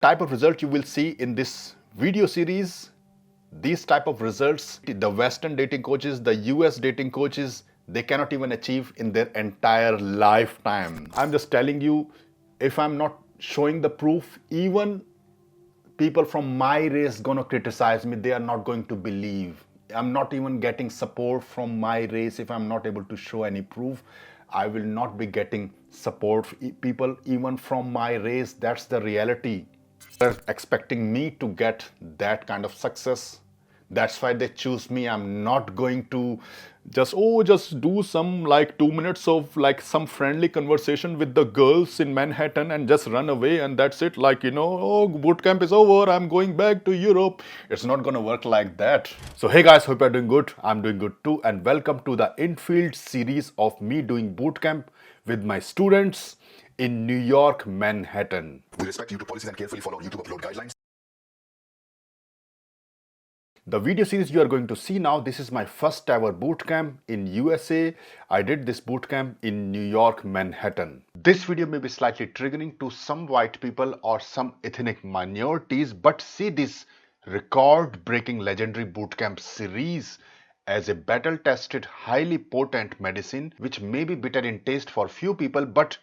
type of result you will see in this video series, these type of results, the Western dating coaches, the US dating coaches, they cannot even achieve in their entire lifetime. I'm just telling you, if I'm not showing the proof, even people from my race gonna criticize me. They are not going to believe. I'm not even getting support from my race. If I'm not able to show any proof, I will not be getting support. People even from my race, that's the reality. They're expecting me to get that kind of success. That's why they choose me. I'm not going to just do some like 2 minutes of like some friendly conversation with the girls in Manhattan and just run away and that's it. Like, oh, boot camp is over, I'm going back to Europe. It's not gonna work like that. So hey guys, hope you're doing good. I'm doing good too, and welcome to the infield series of me doing boot camp with my students in New York, Manhattan. We respect YouTube policies and carefully follow YouTube upload guidelines. The video series you are going to see now, this is my first ever bootcamp in USA. I did this bootcamp in New York, Manhattan. This video may be slightly triggering to some white people or some ethnic minorities, but see this record-breaking legendary bootcamp series as a battle-tested, highly potent medicine which may be bitter in taste for few people, but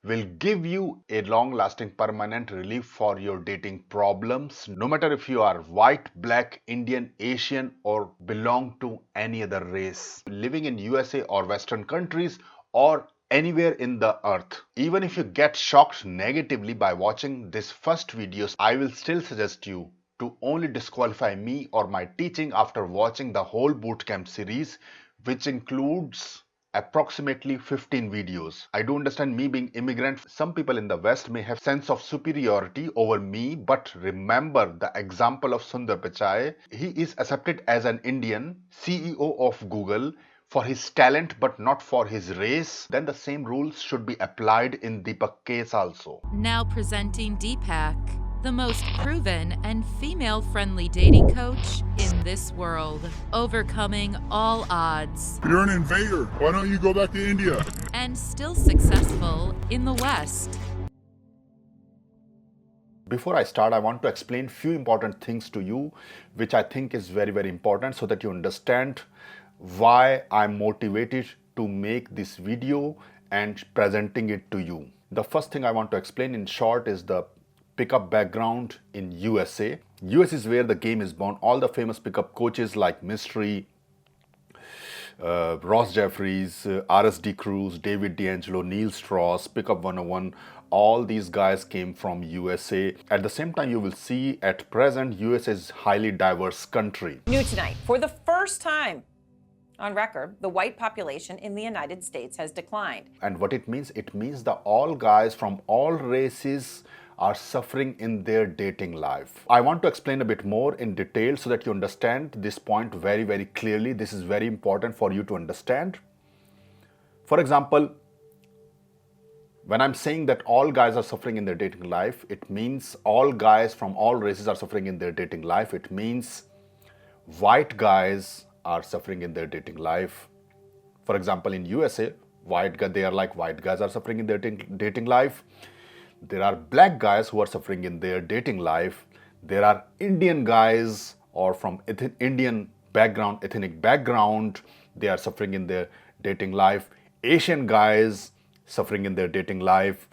will give you a long-lasting permanent relief for your dating problems, no matter if you are white, black, Indian, Asian, or belong to any other race, living in USA or Western countries or anywhere in the earth. Even if you get shocked negatively by watching this first video, I will still suggest you to only disqualify me or my teaching after watching the whole bootcamp series, which includes approximately 15 videos. I do understand, me being immigrant, some people in the West may have sense of superiority over me, but remember the example of Sundar Pichai. He is accepted as an Indian CEO of Google for his talent but not for his race. Then the same rules should be applied in Deepak case also. Now presenting Deepak, the most proven and female-friendly dating coach in this world, overcoming all odds You're an invader. Why don't you go back to India? and still successful in the West. Before I start, I want to explain few important things to you, which I think is very, very important so that you understand why I'm motivated to make this video and presenting it to you. The first thing I want to explain in short is the pickup background in USA. US is where the game is born. All the famous pickup coaches like Mystery, Ross Jeffries, RSD Cruz, David D'Angelo, Neil Strauss, Pickup 101, all these guys came from USA. At the same time, you will see at present, USA is a highly diverse country. New tonight, for the first time on record, the white population in the United States has declined. And what it means that all guys from all races are suffering in their dating life. I want to explain a bit more in detail so that you understand this point very, very clearly. This is very important for you to understand. For example, when I'm saying that all guys are suffering in their dating life, it means all guys from all races are suffering in their dating life. It means white guys are suffering in their dating life. For example, in USA, white guys are suffering in their dating life. There are black guys who are suffering in their dating life. There are Indian guys or from Indian background, ethnic background, they are suffering in their dating life. Asian guys suffering in their dating life.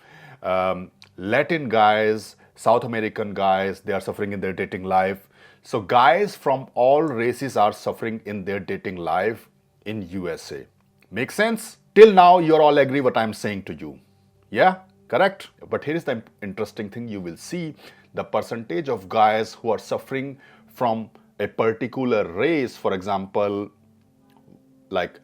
Latin guys, South American guys, they are suffering in their dating life. So guys from all races are suffering in their dating life in USA. Make sense? Till now, you all agree what I'm saying to you. Yeah? Correct? But here is the interesting thing you will see. The percentage of guys who are suffering from a particular race, for example, like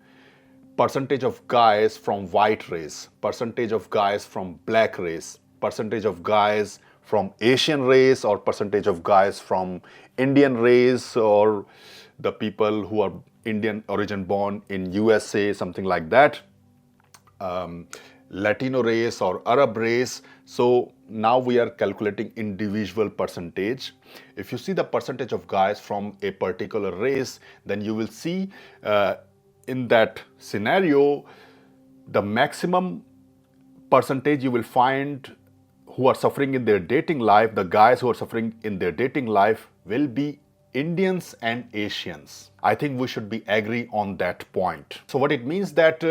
percentage of guys from white race, percentage of guys from black race, percentage of guys from Asian race, or percentage of guys from Indian race, or the people who are Indian origin born in USA, something like that. Latino race or Arab race. So now we are calculating individual percentage. If you see the percentage of guys from a particular race, then you will see in that scenario, the maximum percentage you will find who are suffering in their dating life, the guys who are suffering in their dating life will be Indians and Asians. I think we should be agree on that point. So what it means that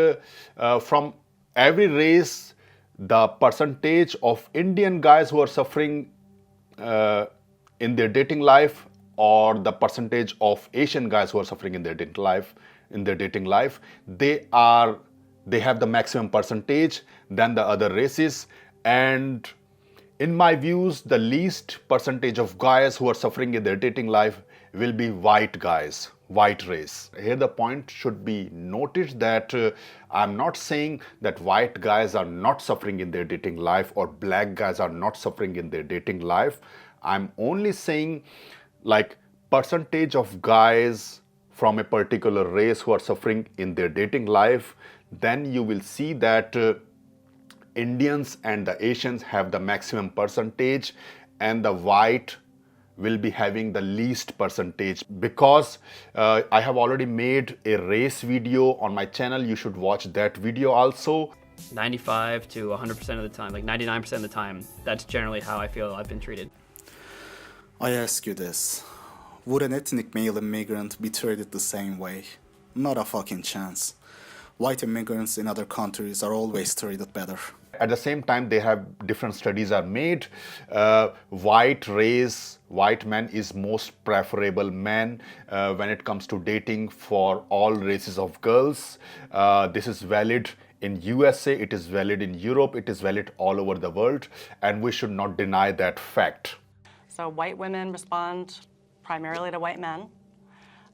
from every race, the percentage of Indian guys who are suffering in their dating life, or the percentage of Asian guys who are suffering in their dating life, they have the maximum percentage than the other races. And in my views, the least percentage of guys who are suffering in their dating life will be white guys, white race. Here the point should be noted that I'm not saying that white guys are not suffering in their dating life or black guys are not suffering in their dating life. I'm only saying like percentage of guys from a particular race who are suffering in their dating life, then you will see that Indians and the Asians have the maximum percentage and the white will be having the least percentage. Because I have already made a race video on my channel, you should watch that video also. 95 to 100% of the time, like 99% of the time, that's generally how I feel I've been treated. I ask you this, would an ethnic male immigrant be treated the same way? Not a fucking chance. White immigrants in other countries are always treated better. At the same time, they have different studies are made. White race, white man is most preferable man when it comes to dating for all races of girls. This is valid in USA, it is valid in Europe, it is valid all over the world, and we should not deny that fact. So white women respond primarily to white men.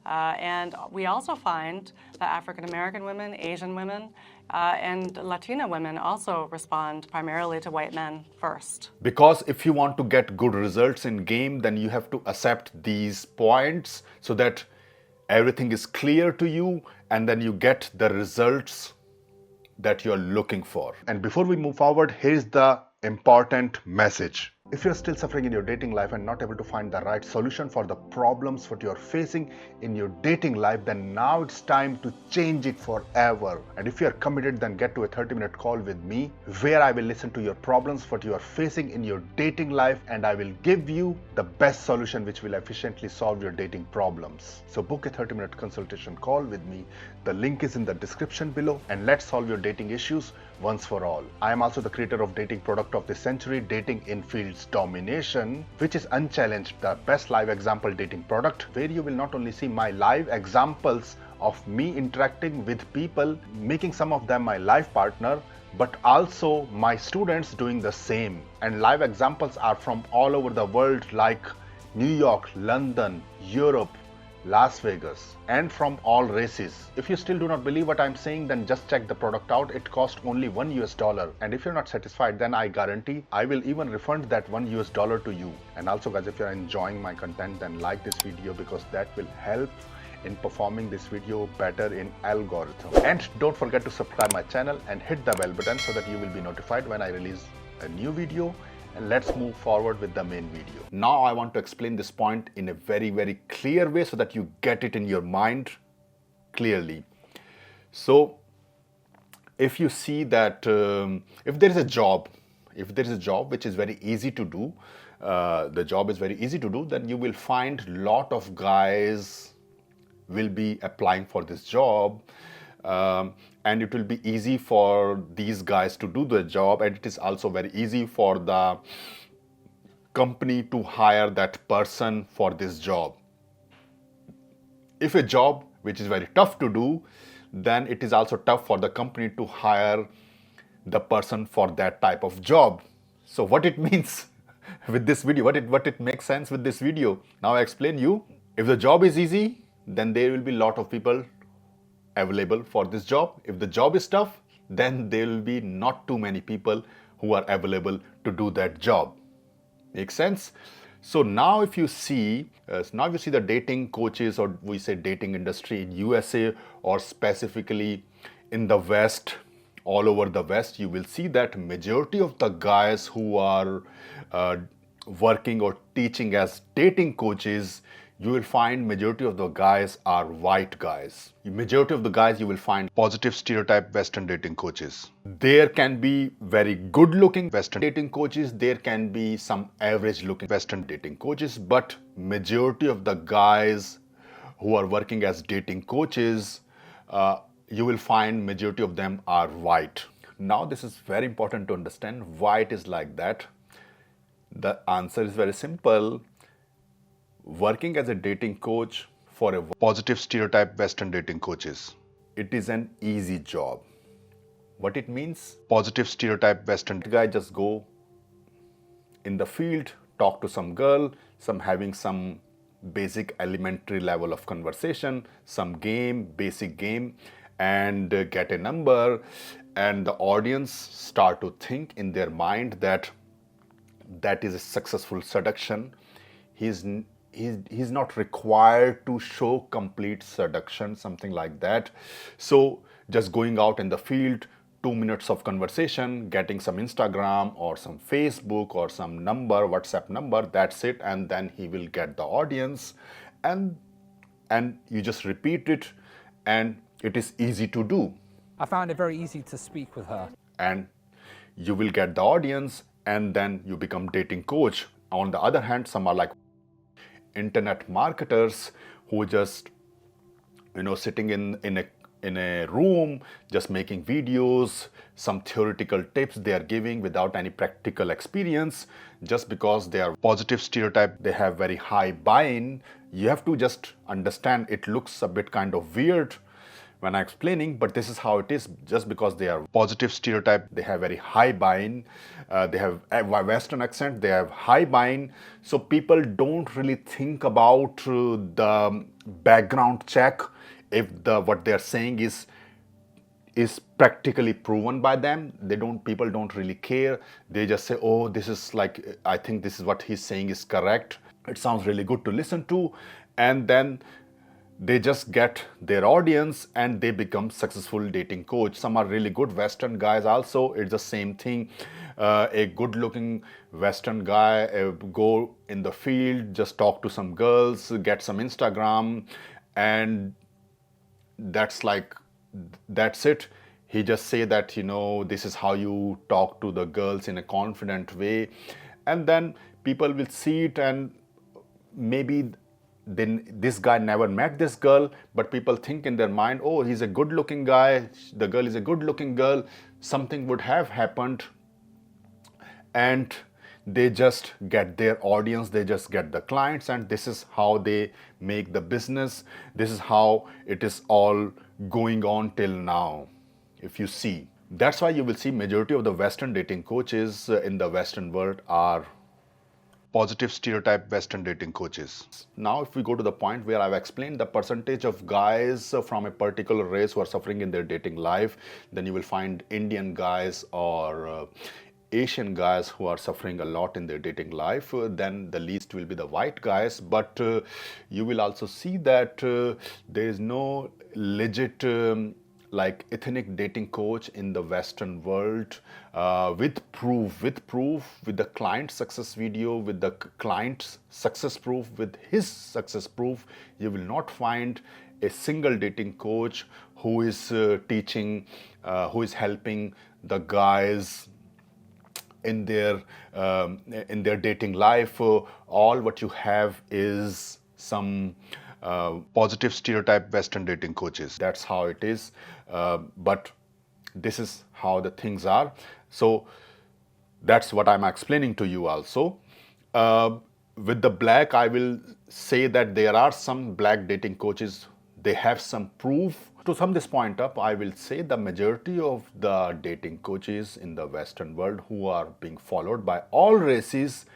And we also find that African American women, Asian women, and Latina women also respond primarily to white men first. Because if you want to get good results in game, then you have to accept these points so that everything is clear to you and then you get the results that you're looking for. And before we move forward, here's the important message. If you're still suffering in your dating life and not able to find the right solution for the problems that you're facing in your dating life, then now it's time to change it forever. And if you're committed, then get to a 30-minute call with me where I will listen to your problems, what you are facing in your dating life, and I will give you the best solution which will efficiently solve your dating problems. So book a 30-minute consultation call with me. The link is in the description below, and let's solve your dating issues once for all. I am also the creator of dating product of the century, Dating in Fields Domination, which is unchallenged the best live example dating product, where you will not only see my live examples of me interacting with people, making some of them my life partner, but also my students doing the same. And live examples are from all over the world, like New York, London, Europe, Las Vegas, and from all races. If you still do not believe what I'm saying, then just check the product out. It costs only $1, and if you're not satisfied, then I guarantee I will even refund that $1 to you. And also guys, if you're enjoying my content, then like this video, because that will help in performing this video better in algorithm. And don't forget to subscribe my channel and hit the bell button so that you will be notified when I release a new video. And let's move forward with the main video. Now I want to explain this point in a very, very clear way so that you get it in your mind clearly. So if you see that if there is a job which is very easy to do, the job is very easy to do, then you will find lot of guys will be applying for this job. And it will be easy for these guys to do the job, and it is also very easy for the company to hire that person for this job. If a job which is very tough to do, then it is also tough for the company to hire the person for that type of job. So what it means with this video, what it makes sense with this video, now I explain you. If the job is easy, then there will be lot of people available for this job. If the job is tough, then there will be not too many people who are available to do that job. Make sense? So now if you see, the dating coaches, or we say dating industry in USA, or specifically in the West, all over the West, you will see that majority of the guys who are working or teaching as dating coaches you will find majority of the guys are white guys. Majority of the guys you will find positive stereotype Western dating coaches. There can be very good looking Western dating coaches. There can be some average looking Western dating coaches, but majority of the guys who are working as dating coaches, you will find majority of them are white. Now this is very important to understand why it is like that. The answer is very simple. Working as a dating coach for a positive stereotype Western dating coaches, it is an easy job. What it means? Positive stereotype Western guy just go in the field, talk to some girl, having some basic elementary level of conversation, some game, basic game, and get a number, and the audience start to think in their mind that that is a successful seduction. He's not required to show complete seduction, something like that. So just going out in the field, 2 minutes of conversation, getting some Instagram or some Facebook or some number, WhatsApp number, that's it. And then he will get the audience, and you just repeat it, and it is easy to do. I found it very easy to speak with her. And you will get the audience, and then you become dating coach. On the other hand, some are like internet marketers who just, sitting in a room, just making videos, some theoretical tips they are giving without any practical experience, just because they are positive stereotype, they have very high buy-in. You have to just understand it looks a bit kind of weird when I'm explaining, but this is how it is. Just because they are positive stereotype, they have very high buy-in, they have a Western accent, they have high buy-in, so people don't really think about the background check if what they are saying is practically proven by them. People don't really care. They just say, oh, this is like, I think this is what he's saying is correct, it sounds really good to listen to, and then they just get their audience and they become successful dating coach. Some are really good Western guys also, it's the same thing. A good looking Western guy go in the field, just talk to some girls, get some Instagram, and that's it. He just say that, this is how you talk to the girls in a confident way, and then people will see it, and maybe then this guy never met this girl, but people think in their mind, oh, he's a good looking guy, the girl is a good looking girl, something would have happened, and they just get their audience, they just get the clients, and this is how they make the business. This is how it is all going on till now, if you see. That's why you will see majority of the Western dating coaches in the Western world are positive stereotype Western dating coaches. Now, if we go to the point where I've explained the percentage of guys from a particular race who are suffering in their dating life, then you will find Indian guys or Asian guys who are suffering a lot in their dating life. Then the least will be the white guys, but you will also see that there is no legit like ethnic dating coach in the Western world with proof, with the client success video, with the client's success proof, with his success proof. You will not find a single dating coach who is teaching, who is helping the guys in their dating life. All what you have is some positive stereotype Western dating coaches. That's how it is. But this is how the things are. So that's what I'm explaining to you also. With the black, I will say that there are some black dating coaches, they have some proof. To sum this point up, I will say the majority of the dating coaches in the Western world who are being followed by all races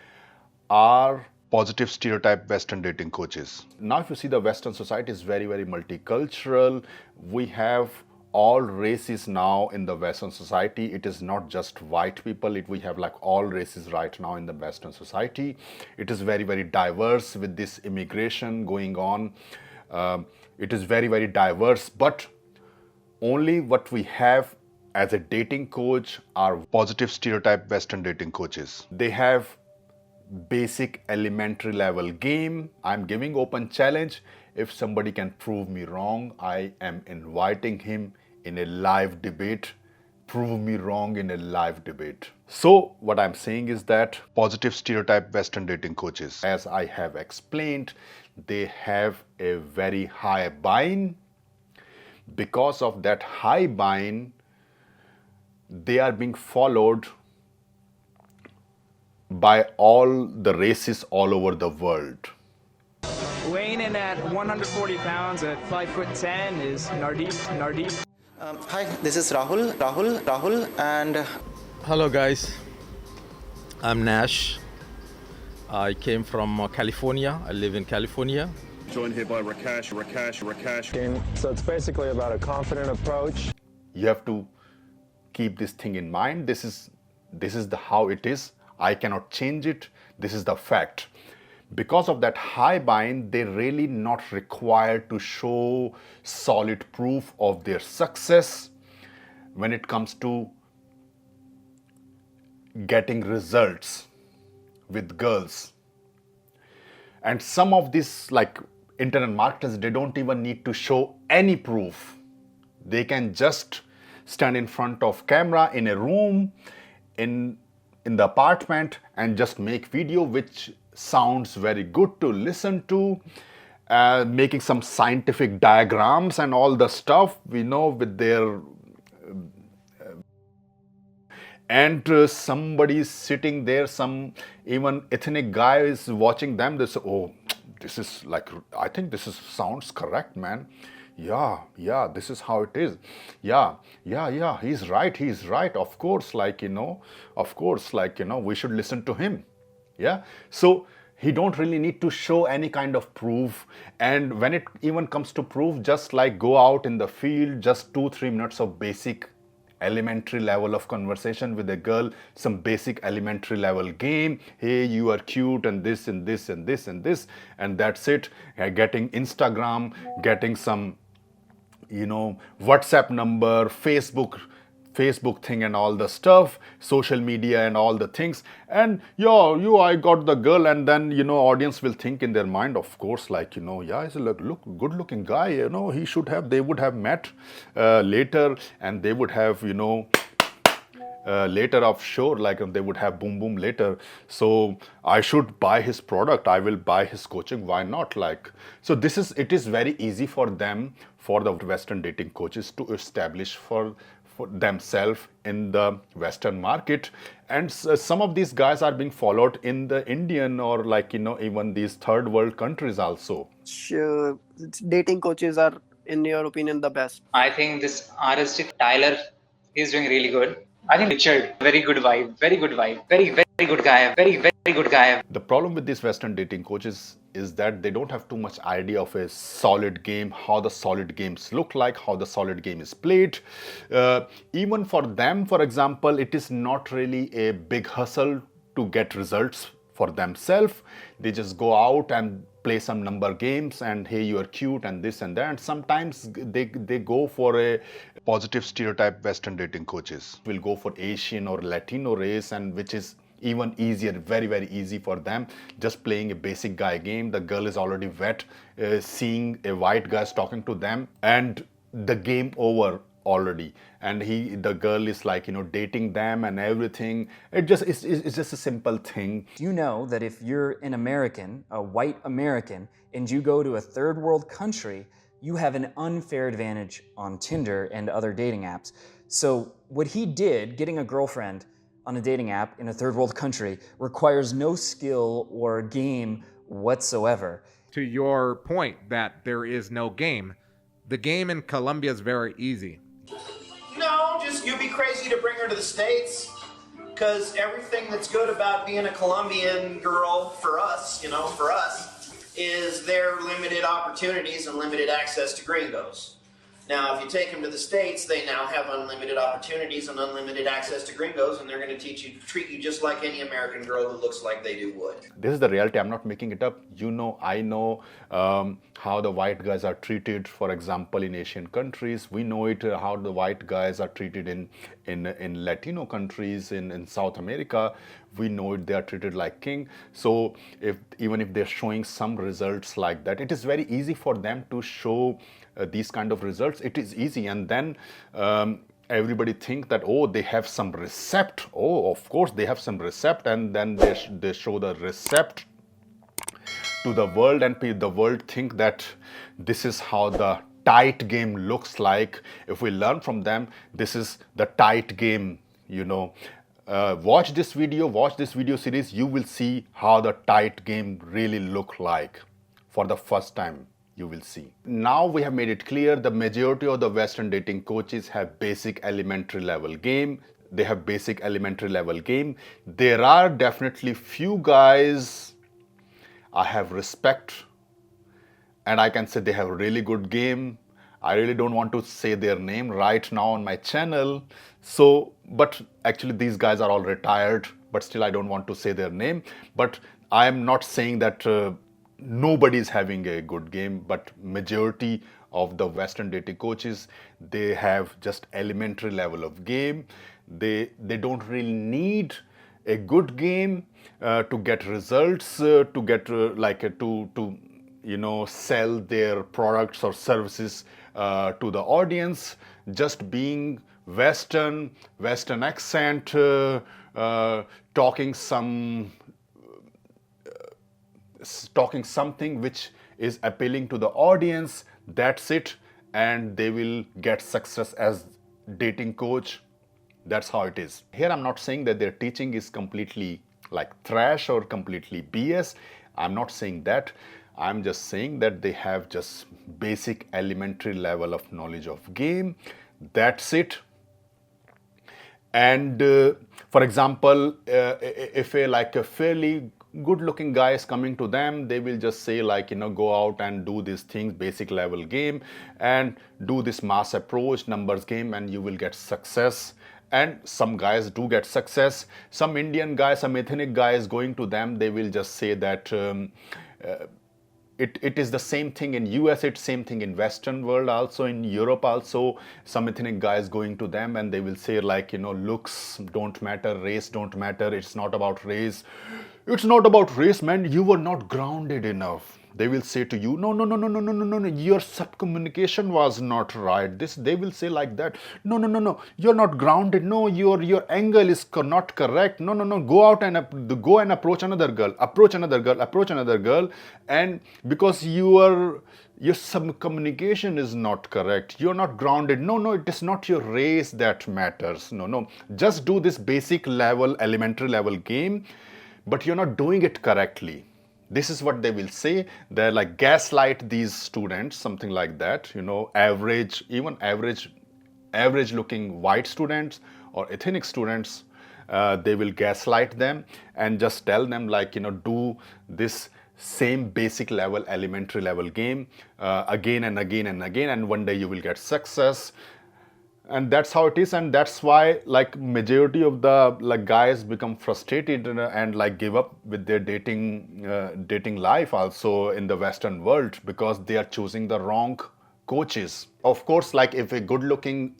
are positive stereotype Western dating coaches. Now, if you see, the Western society is very, very multicultural. We have all races now in the Western society. It is not just white people. We have like all races right now in the Western society. It is very, very diverse with this immigration going on. It is very, very diverse, but only what we have as a dating coach are positive stereotype Western dating coaches. They have basic elementary level game. I'm giving open challenge. If somebody can prove me wrong, I am inviting him in a live debate. Prove me wrong in a live debate. So what I'm saying is that positive stereotype Western dating coaches, as I have explained, they have a very high buy-in. Because of that high buy-in, they are being followed by all the races all over the world. Weighing in at 140 pounds at 5'10" is Nardeep. Hi, this is Rahul, and hello guys. I'm Nash. I came from California. I live in California. Joined here by Rakesh. So it's basically about a confident approach. You have to keep this thing in mind. This is how it is. I cannot change it. This is the fact. Because of that high buy-in, they're really not required to show solid proof of their success when it comes to getting results with girls. And some of these like internet marketers, they don't even need to show any proof. They can just stand in front of camera in a room, in the apartment, and just make video which sounds very good to listen to, making some scientific diagrams and all the stuff, we know, with their and somebody's sitting there, some even ethnic guy is watching them. They say, oh, this is like, I think this sounds correct, man. Yeah, this is how it is. Yeah, he's right. Of course, we should listen to him. Yeah, so he don't really need to show any kind of proof. And when it even comes to proof, just like go out in the field, just 2-3 minutes of basic elementary level of conversation with a girl, some basic elementary level game. Hey, you are cute and this and this and this and this, and that's it. Getting Instagram, getting some, WhatsApp number, Facebook thing and all the stuff, social media and all the things, and I got the girl, and then audience will think in their mind, of course, he's a look good looking guy, they would have met later, and they would have later offshore, they would have boom later. So I should buy his product, I will buy his coaching, why not? So it is very easy for them, for the Western dating coaches, to establish for themselves in the Western market. And some of these guys are being followed in the Indian or even these third world countries also. Sure. Dating coaches are, in your opinion, the best? I think this RST Tyler is doing really good. I think Richard, very good vibe, very good guy, very good guy. The problem with these Western dating coaches is that they don't have too much idea of a solid game, how the solid games look like, how the solid game is played. Even for them, for example, it is not really a big hustle to get results for themselves. They just go out and play some number games, and hey, you are cute and this and that. And sometimes they go for a positive stereotype. Western dating coaches will go for Asian or Latino race, and which is even easier, very easy for them. Just playing a basic guy game, the girl is already wet, seeing a white guy talking to them, and the game over already, and the girl is dating them and everything. It's just a simple thing. Do you know that if you're an American, a white American, and you go to a third world country, you have an unfair advantage on Tinder and other dating apps? So what he did, getting a girlfriend on a dating app in a third world country, requires no skill or game whatsoever. To your point that there is no game, the game in Colombia is very easy. No, just you'd be crazy to bring her to the States, because everything that's good about being a Colombian girl for us, is their limited opportunities and limited access to gringos. Now, if you take them to the States, they now have unlimited opportunities and unlimited access to gringos, and they're going to treat you just like any American girl who looks like they do would. This is the reality. I'm not making it up. I know how the white guys are treated, for example, in Asian countries. We know it, how the white guys are treated in Latino countries, in South America. we know it, they are treated like king. So even if they're showing some results like that, it is very easy for them to show these kind of results. It is easy, and then everybody think that, oh, they have some recept. Oh, of course they have some recept, and then they show the recept to the world, and the world think that this is how the tight game looks like. If we learn from them, this is the tight game, you know. Watch this video series, you will see how the tight game really look like. For the first time, you will see. Now we have made it clear, the majority of the Western dating coaches have basic elementary level game. They have basic elementary level game. There are definitely few guys I have respect, and I can say they have a really good game. I really don't want to say their name right now on my channel. So, but actually these guys are all retired, but still I don't want to say their name. But I am not saying that nobody is having a good game, but majority of the Western dating coaches, they have just elementary level of game. They don't really need a good game to get results, to get to you know, sell their products or services to the audience. Just being Western accent, talking something which is appealing to the audience, that's it, and they will get success as dating coach. That's how it is. Here I'm not saying that their teaching is completely like trash or completely BS. I'm not saying that. I'm just saying that they have just basic elementary level of knowledge of game. That's it. And for example, if a fairly good looking guy is coming to them, they will just say like, you know, go out and do these things, basic level game, and do this mass approach, numbers game, and you will get success. And some guys do get success. Some Indian guys, some ethnic guys going to them, they will just say that it is the same thing in US, it's same thing in Western world also, in Europe also. Some ethnic guys going to them and they will say like, you know, looks don't matter, race don't matter, it's not about race. It's not about race, man, you were not grounded enough. They will say to you, no, your sub-communication was not right. They will say like that. No, you're not grounded. No, your angle is not correct. No, go out and approach another girl. And because your sub-communication is not correct, you're not grounded. No, it is not your race that matters. No, just do this basic level, elementary level game, but you're not doing it correctly. This is what they will say. They're like gaslight these students, something like that, you know, average looking white students or ethnic students, they will gaslight them and just tell them like, you know, do this same basic level, elementary level game again and again and again, and one day you will get success. And that's how it is, and that's why like majority of the like guys become frustrated and like give up with their dating life also in the Western world, because they are choosing the wrong coaches. Of course, like if a good looking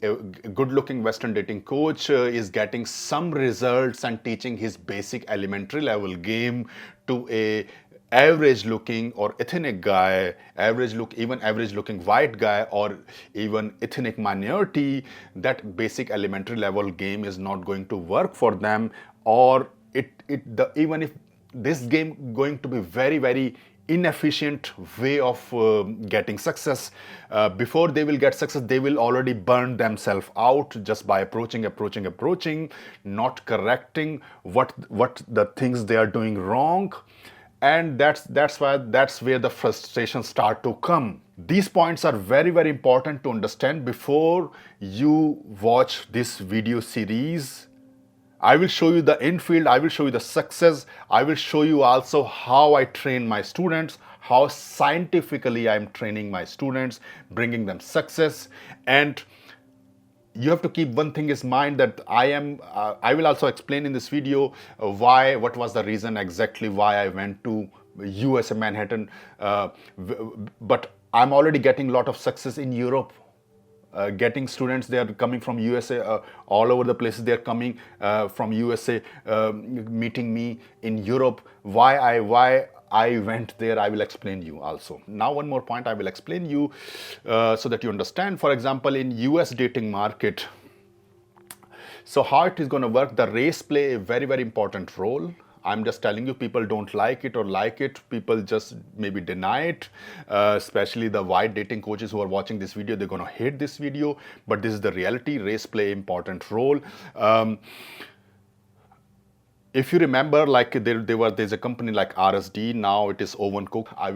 Western dating coach is getting some results and teaching his basic elementary level game to a average looking or ethnic guy, even average looking white guy or even ethnic minority, that basic elementary level game is not going to work for them, or even if this game going to be very, very inefficient way of getting success. Before they will get success, they will already burn themselves out just by approaching, not correcting what the things they are doing wrong. And that's where the frustrations start to come. These points are very, very important to understand before you watch this video series. I will show you the infield, I will show you the success, I will show you also how I train my students, how scientifically I'm training my students, bringing them success. And you have to keep one thing in mind, that I will also explain in this video what was the reason exactly why I went to USA, Manhattan, but I'm already getting a lot of success in Europe. getting students. They are coming from USA, all over the places. They are coming from USA, meeting me in Europe. Why I went there, I will explain you also. Now one more point I will explain you so that you understand. For example, in US dating market, so how it is going to work, the race play a very, very important role. I'm just telling you, people don't like it or like it. People just maybe deny it, especially the white dating coaches who are watching this video. They're going to hate this video, but this is the reality. Race play important role. If you remember, like there's a company like RSD, now it is Owen Cook. I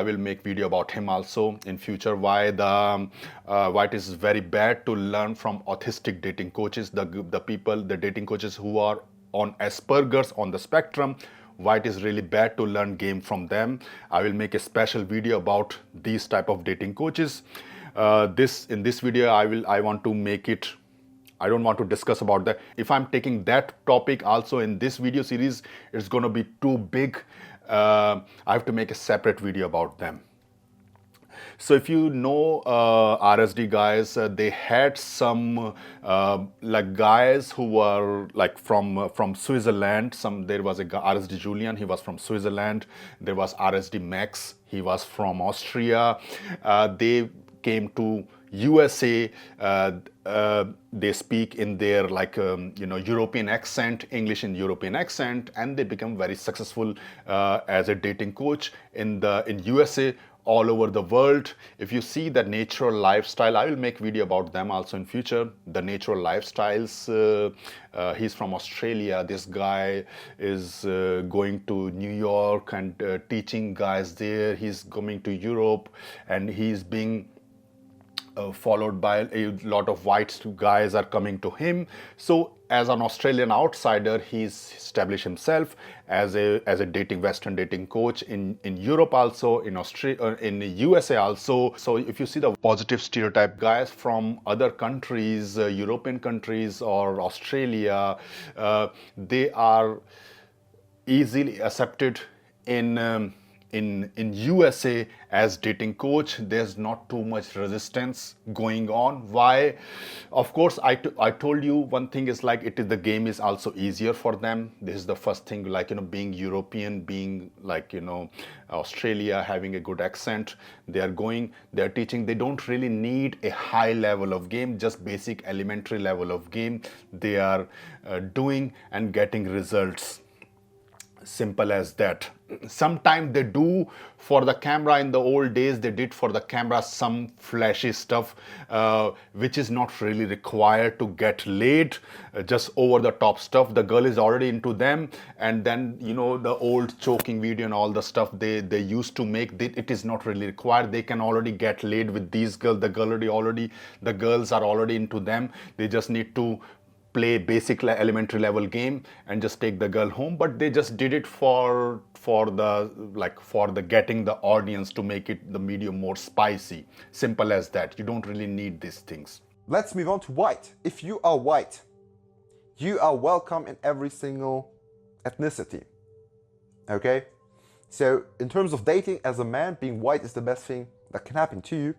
will make video about him also in future. Why it is very bad to learn from autistic dating coaches, the dating coaches who are on Asperger's on the spectrum. Why it is really bad to learn game from them. I will make a special video about these type of dating coaches. In this video, I want to make it. I don't want to discuss about that. If I'm taking that topic also in this video series, it's going to be too big. I have to make a separate video about them. So if you know RSD guys, they had some like guys who were like from Switzerland. There was a guy, RSD Julian, he was from Switzerland. There was RSD Max, he was from Austria. They came to USA. They speak in their like European accent, English in European accent, and they become very successful as a dating coach in USA, all over the world. If you see the natural lifestyle, I will make video about them also in future. The natural lifestyles. He's from Australia. This guy is going to New York and teaching guys there. He's coming to Europe, and he's being followed by a lot of white guys are coming to him. So as an Australian outsider, he's established himself as a Western dating coach in Europe also, in Australia, in the USA also. So if you see the positive stereotype guys from other countries, European countries or Australia, they are easily accepted in USA as dating coach. There's not too much resistance going on. Why? Of course, I told you one thing is like the game is also easier for them. This is the first thing, like being European, being like Australia, having a good accent. They're teaching. They don't really need a high level of game, just basic elementary level of game. They are doing and getting results. Simple as that. Sometimes they do for the camera. In the old days, they did for the camera some flashy stuff, which is not really required to get laid, just over the top stuff. The girl is already into them, and then the old choking video and all the stuff they used to make, it is not really required. They can already get laid with these girls. The girls are already into them. They just need to play basic elementary level game and just take the girl home. But they just did it for the getting the audience to make it the medium more spicy. Simple as that. You don't really need these things. Let's move on to white. If you are white, you are welcome in every single ethnicity. Okay? So in terms of dating as a man, being white is the best thing that can happen to you.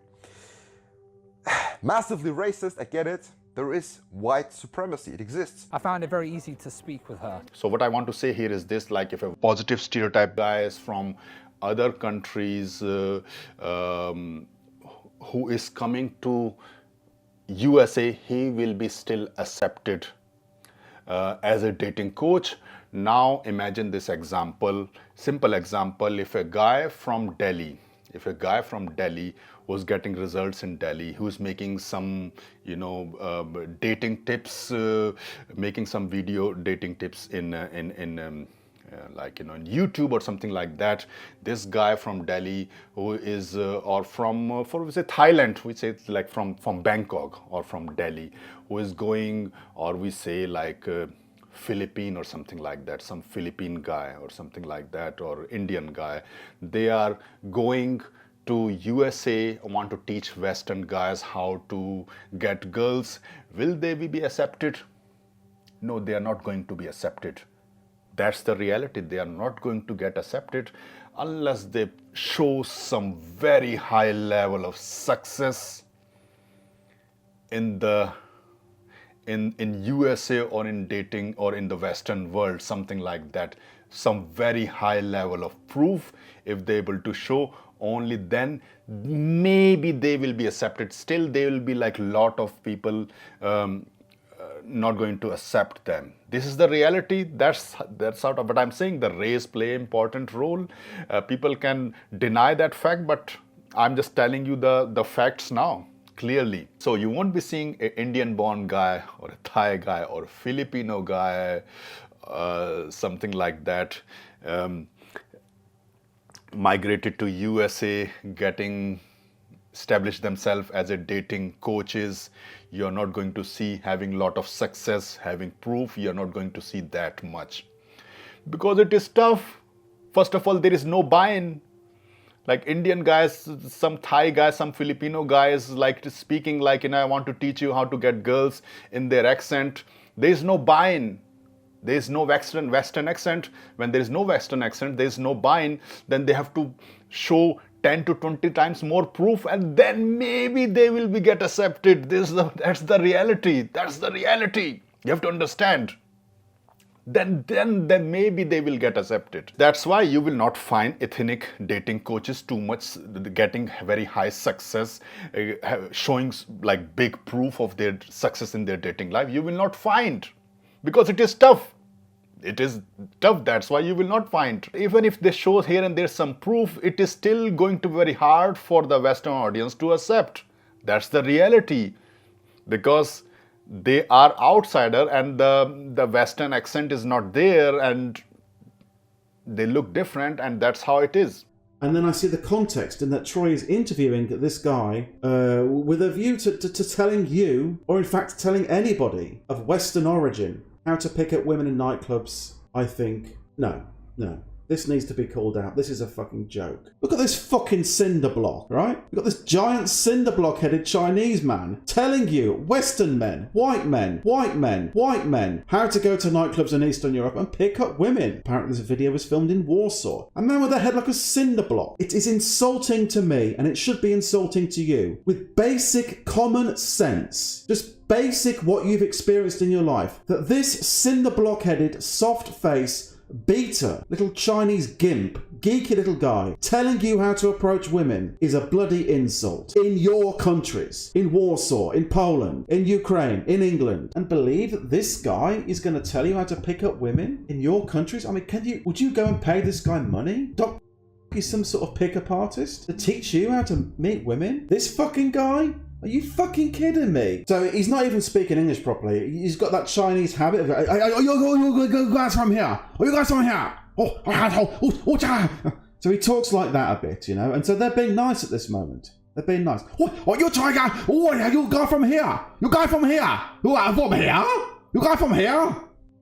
Massively racist, I get it. There is white supremacy. It exists. I found it very easy to speak with her. So what I want to say here is this, like if a positive stereotype guy is from other countries who is coming to USA, he will be still accepted as a dating coach. Now imagine this example, simple example. If a guy from Delhi was getting results in Delhi, who's making some, dating tips, making some video dating tips in YouTube or something like that. This guy from Delhi who is, or from, we say Thailand, we say like from Bangkok or from Delhi, who is going, or we say like Philippine or something like that, some Philippine guy or something like that, or Indian guy. They are going to USA, want to teach Western guys how to get girls. Will they be accepted? No, they are not going to be accepted. That's the reality. They are not going to get accepted unless they show some very high level of success in the in USA or in dating or in the Western world, something like that, some very high level of proof, if they're able to show, only then maybe they will be accepted. Still, there will be like lot of people not going to accept them. This is the reality. That's sort of what I'm saying. The race play important role. People can deny that fact, but I'm just telling you the facts now clearly. So you won't be seeing an Indian-born guy or a Thai guy or a Filipino guy, something like that, migrated to USA, establish themselves as a dating coaches. You're not going to see having a lot of success, having proof. You're not going to see that much because it is tough. First of all, there is no buy-in. Like Indian guys, some Thai guys, some Filipino guys like speaking like, I want to teach you how to get girls in their accent. There is no buy-in. There is no Western accent. When there is no Western accent, there is no buy-in. Then they have to show 10 to 20 times more proof, and then maybe they will get accepted. That's the reality. That's the reality. You have to understand. Then maybe they will get accepted. That's why you will not find ethnic dating coaches too much getting very high success, showing like big proof of their success in their dating life. You will not find, because it is tough. It is tough. That's why you will not find. Even if they show here and there some proof, it is still going to be very hard for the Western audience to accept. That's the reality, because they are outsider and the Western accent is not there and they look different, and that's how it is. And then I see the context in that Troy is interviewing this guy with a view to telling you, or in fact telling anybody of Western origin, how to pick up women in nightclubs. I think, no. This needs to be called out. This is a fucking joke. Look at this fucking cinder block, right? You've got this giant cinder block-headed Chinese man telling you, Western men, white men, how to go to nightclubs in Eastern Europe and pick up women. Apparently this video was filmed in Warsaw. A man with a head like a cinder block. It is insulting to me, and it should be insulting to you. With basic common sense, just basic what you've experienced in your life, that this cinder block-headed, soft-face, beta, little Chinese gimp, geeky little guy, telling you how to approach women is a bloody insult. In your countries, in Warsaw, in Poland, in Ukraine, in England, and believe that this guy is going to tell you how to pick up women in your countries? I mean, would you go and pay this guy money? He's some sort of pickup artist to teach you how to meet women? This fucking guy? Are you fucking kidding me? So he's not even speaking English properly. He's got that Chinese habit of, you guys from here. Oh, you guys from here. So he talks like that a bit, and so they're being nice at this moment. They're being nice. Oh, you try guy. Oh, you guy from here. You guy from here. You guy from here. You guy from here.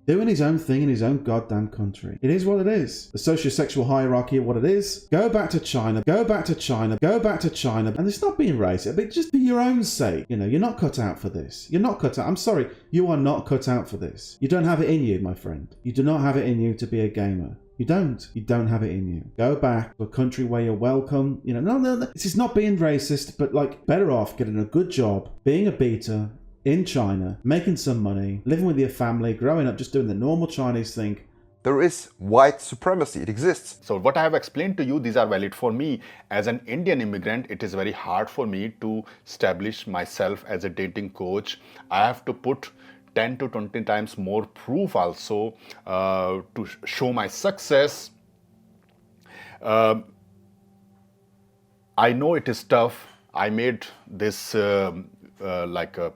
Doing his own thing in his own goddamn country. It is what it is. The sociosexual hierarchy of what it is. Go back to China. Go back to China. Go back to China. And it's not being racist, but just for your own sake. You're not cut out for this. You're not cut out. I'm sorry. You are not cut out for this. You don't have it in you, my friend. You do not have it in you to be a gamer. You don't. You don't have it in you. Go back to a country where you're welcome. No. This is not being racist, but better off getting a good job, being a beta, in China, making some money, living with your family, growing up, just doing the normal Chinese thing. There is white supremacy. It exists. So what I have explained to you, these are valid for me. As an Indian immigrant, it is very hard for me to establish myself as a dating coach. I have to put 10 to 20 times more proof also to show my success. I know it is tough. I made this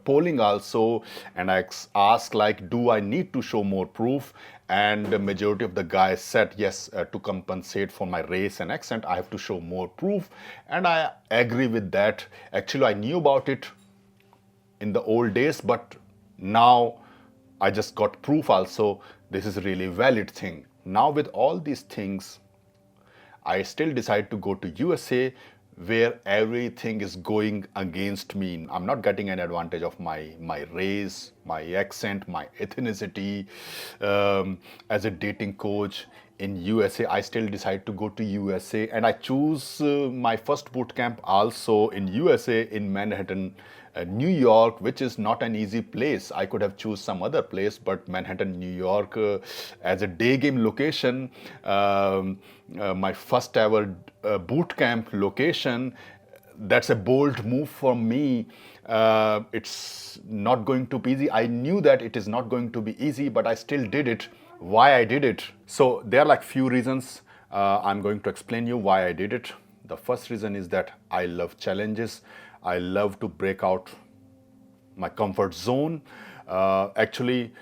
polling also, and I asked do I need to show more proof, and the majority of the guys said yes, to compensate for my race and accent I have to show more proof, and I agree with that. Actually, I knew about it in the old days, but now I just got proof also. This is a really valid thing. Now with all these things, I still decide to go to USA, where everything is going against me. I'm not getting an advantage of my race, my accent, my ethnicity as a dating coach. in USA. I still decide to go to USA, and I choose my first boot camp also in USA, in Manhattan, New York, which is not an easy place. I could have choose some other place, but Manhattan, New York, as a day game location, my first ever boot camp location, that's a bold move for me. It's not going to be easy. I knew that it is not going to be easy, but I still did it. Why I did it? So there are like few reasons. I'm going to explain you why I did it. The first reason is that I love challenges. I love to break out my comfort zone. Actually,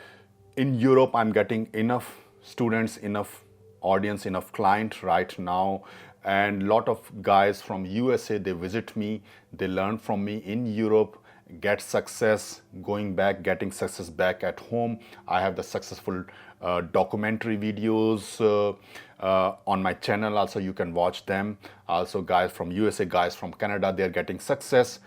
in Europe, I'm getting enough students, enough audience, enough client right now. And a lot of guys from USA, they visit me, they learn from me in Europe, get success, going back, getting success back at home. I have the successful documentary videos on my channel. Also, you can watch them. Also, guys from USA, guys from Canada, they're getting success.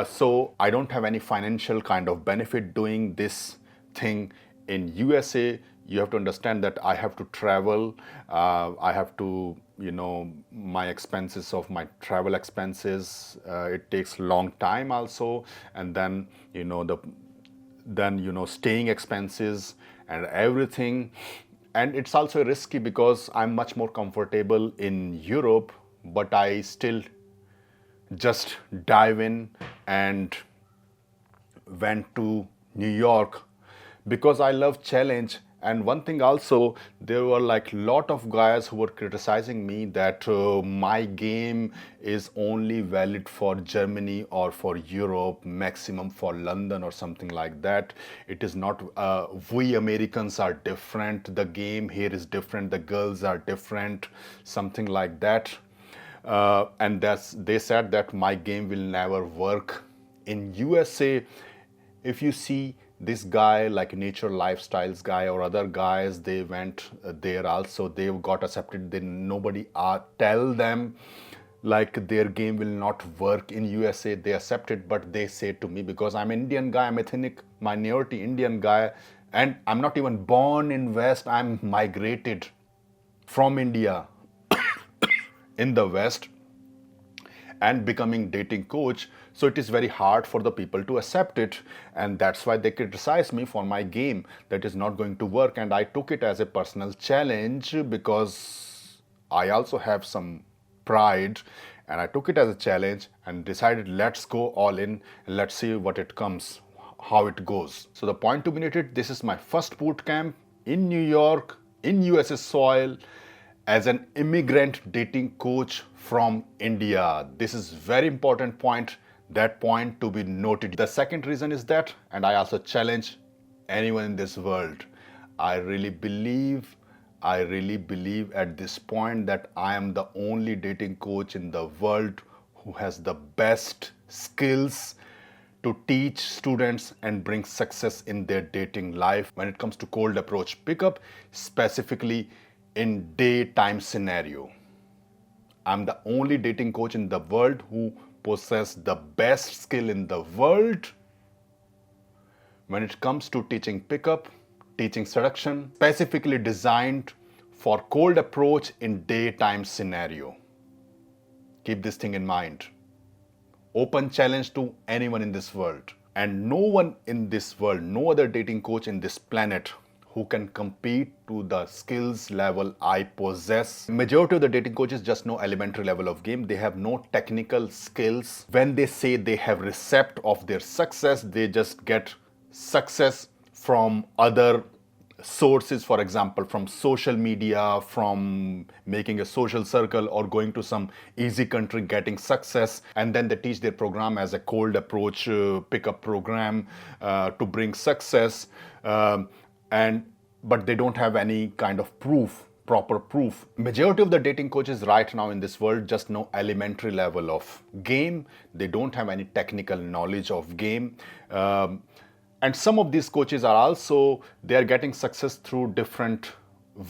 So I don't have any financial kind of benefit doing this thing in USA. You have to understand that I have to travel. I have to, you know, my expenses of my travel expenses. It takes long time also, and then you know staying expenses and everything. And it's also risky because I'm much more comfortable in Europe, but I still just dive in and went to New York because I love challenge. And one thing also, there were like lot of guys who were criticizing me that my game is only valid for Germany or for Europe, maximum for London or something like that. It is not, we Americans are different, the game here is different, the girls are different, something like that. And they said that my game will never work in USA. If you see this guy, like Nature Lifestyles guy or other guys, they went there also, they got accepted. Then nobody tell them like their game will not work in USA. They accept it, but they say to me, because I'm Indian guy, I'm ethnic minority Indian guy, and I'm not even born in West, I'm migrated from India in the West and becoming dating coach. So it is very hard for the people to accept it, and that's why they criticize me for my game that is not going to work. And I took it as a personal challenge because I also have some pride, and I took it as a challenge and decided, let's go all in and let's see what it comes, how it goes. So the point to be noted, this is my first boot camp in New York, in USA soil, as an immigrant dating coach from India. This is very important point, that point to be noted. The second reason is that, and I also challenge anyone in this world, I really believe at this point that I am the only dating coach in the world who has the best skills to teach students and bring success in their dating life when it comes to cold approach pickup, specifically in daytime scenario. I'm the only dating coach in the world who possess the best skill in the world when it comes to teaching pickup, teaching seduction, specifically designed for cold approach in daytime scenario. Keep this thing in mind. Open challenge to anyone in this world. And no one in this world, no other dating coach in this planet who can compete to the skills level I possess. Majority of the dating coaches just know elementary level of game. They have no technical skills. When they say they have recept of their success, they just get success from other sources, for example, from social media, from making a social circle or going to some easy country getting success, and then they teach their program as a cold approach pickup program to bring success. But they don't have any kind of proof, proper proof. Majority of the dating coaches right now in this world just know elementary level of game. They don't have any technical knowledge of game. And some of these coaches are also, they are getting success through different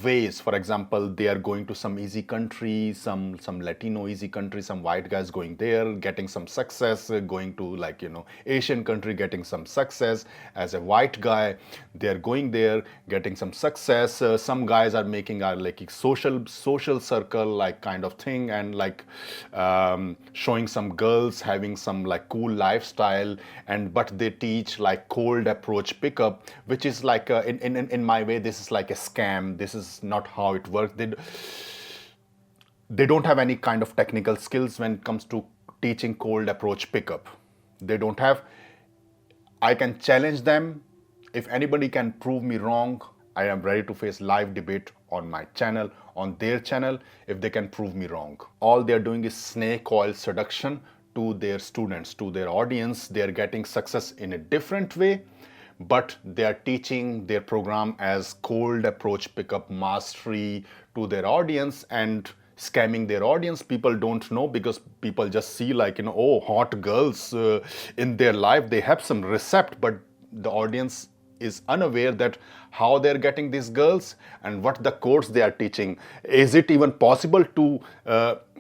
ways. For example, they are going to some easy country, some Latino easy country, some white guys going there, getting some success, going to like, you know, Asian country, getting some success. As a white guy, they're going there, getting some success. Some guys are making a like a social circle like kind of thing, and like showing some girls having some like cool lifestyle, and but they teach like cold approach pickup, which is like in my way, this is like a scam. This is not how it works. They don't have any kind of technical skills when it comes to teaching cold approach pickup. They don't have. I can challenge them. If anybody can prove me wrong, I am ready to face live debate on my channel, on their channel, if they can prove me wrong. All they're doing is snake oil seduction to their students, to their audience. They are getting success in a different way, but they are teaching their program as cold approach pickup mastery to their audience and scamming their audience. People don't know because people just see like, you know, oh, hot girls in their life, they have some recept, but the audience is unaware that how they're getting these girls and what the course they are teaching. Is it even possible to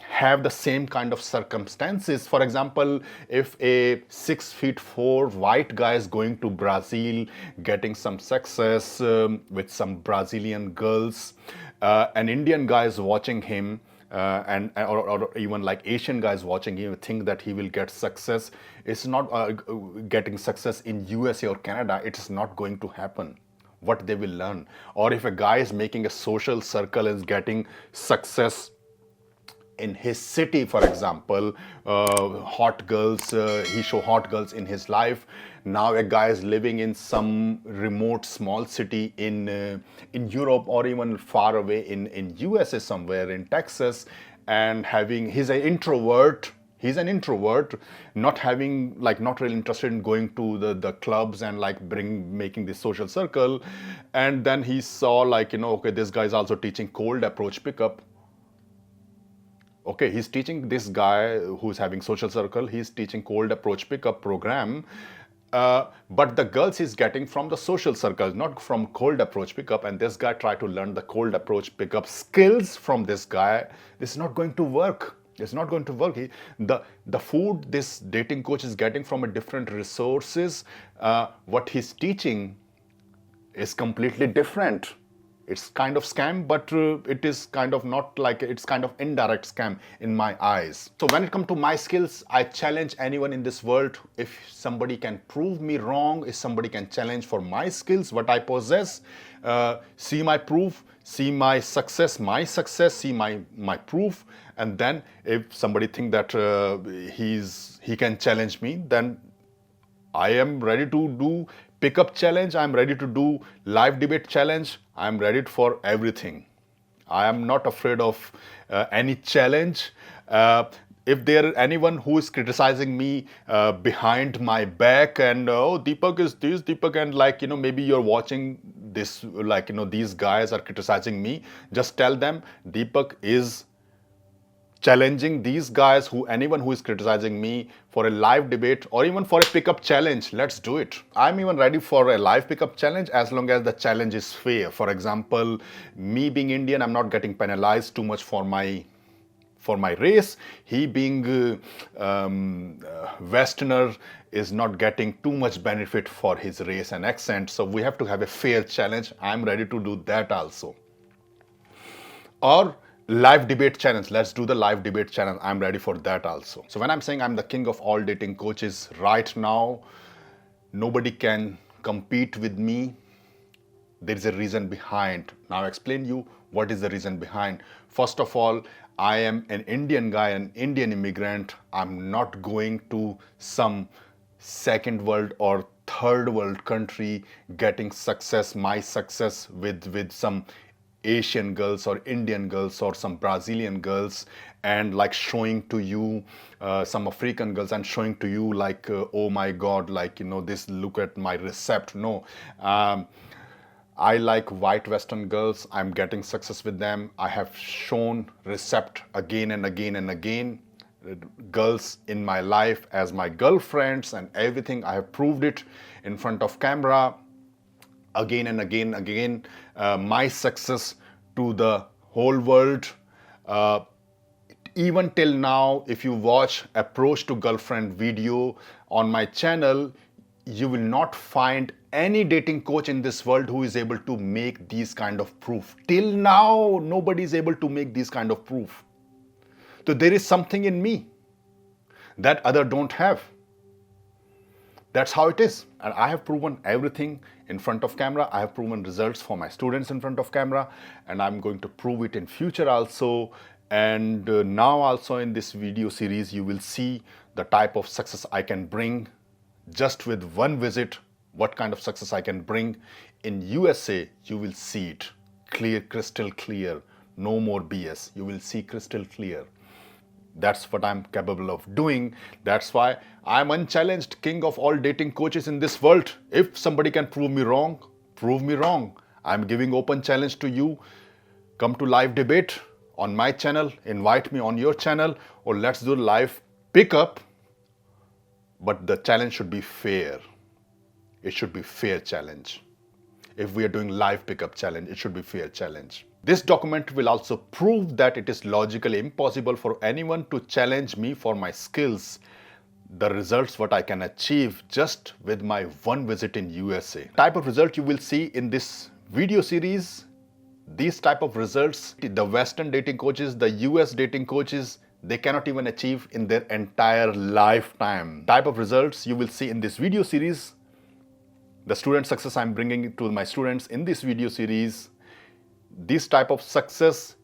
have the same kind of circumstances? For example, if a 6'4" white guy is going to Brazil, getting some success with some Brazilian girls, an Indian guy is watching him, or even like Asian guys watching him, think that he will get success. It's not getting success in USA or Canada. It is not going to happen. What they will learn. Or if a guy is making a social circle and is getting success in his city, for example, hot girls, he show hot girls in his life. Now a guy is living in some remote small city in Europe, or even far away in USA somewhere, in Texas, and he's an introvert. He's an introvert, not really interested in going to the clubs and like making this social circle. And then he saw like, you know, okay, this guy is also teaching cold approach pickup. Okay, he's teaching this guy who's having social circle, he's teaching cold approach pickup program. But the girls he's getting from the social circle, not from cold approach pickup. And this guy tried to learn the cold approach pickup skills from this guy. This is not going to work. It's not going to work. The food this dating coach is getting from a different resources, what he's teaching is completely different. It's kind of scam, but it is kind of not like, it's kind of indirect scam in my eyes. So when it comes to my skills, I challenge anyone in this world. If somebody can prove me wrong, if somebody can challenge for my skills, what I possess, see my proof, see my success, see my proof. And then if somebody think that he can challenge me, then I am ready to do pickup challenge. I'm ready to do live debate challenge. I'm ready for everything. I am not afraid of any challenge. If there anyone who is criticizing me behind my back and oh, Deepak is this, Deepak, and like, you know, maybe you're watching this, like, you know, these guys are criticizing me, just tell them Deepak is challenging these guys, anyone who is criticizing me, for a live debate or even for a pickup challenge. Let's do it. I'm even ready for a live pickup challenge as long as the challenge is fair. For example, me being Indian, I'm not getting penalized too much for my race. He being Westerner is not getting too much benefit for his race and accent. So we have to have a fair challenge. I'm ready to do that also. Or live debate challenge. Let's do the live debate challenge. I'm ready for that also. So when I'm saying I'm the king of all dating coaches right now, nobody can compete with me. There is a reason behind. Now I'll explain you what is the reason behind. First of all, I am an Indian guy, an Indian immigrant. I'm not going to some second world or third world country getting success, my success with some Asian girls or Indian girls or some Brazilian girls, and like showing to you some African girls and showing to you like, oh my God, like, you know, this, look at my recept. No, I like white Western girls. I'm getting success with them. I have shown recept again and again and again. Girls in my life as my girlfriends and everything. I have proved it in front of camera again and again and again. My success to the whole world. Even till now, if you watch approach to girlfriend video on my channel, you will not find any dating coach in this world who is able to make these kind of proof. Till now, nobody is able to make these kind of proof. So there is something in me that other don't have. That's how it is. And I have proven everything in front of camera. I have proven results for my students in front of camera, and I'm going to prove it in future also. And now also in this video series, you will see the type of success I can bring just with one visit. What kind of success I can bring in USA, you will see it clear, crystal clear. No more BS. You will see crystal clear. That's what I'm capable of doing. That's why I'm unchallenged king of all dating coaches in this world. If somebody can prove me wrong, prove me wrong. I'm giving open challenge to you. Come to live debate on my channel, invite me on your channel, or let's do live pickup. But the challenge should be fair. It should be fair challenge. If we are doing live pickup challenge, it should be fair challenge. This document will also prove that it is logically impossible for anyone to challenge me for my skills. The results what I can achieve just with my one visit in USA. Type of result you will see in this video series. These type of results, the Western dating coaches, the US dating coaches, they cannot even achieve in their entire lifetime. Type of results you will see in this video series. The student success I'm bringing to my students in this video series. This type of success,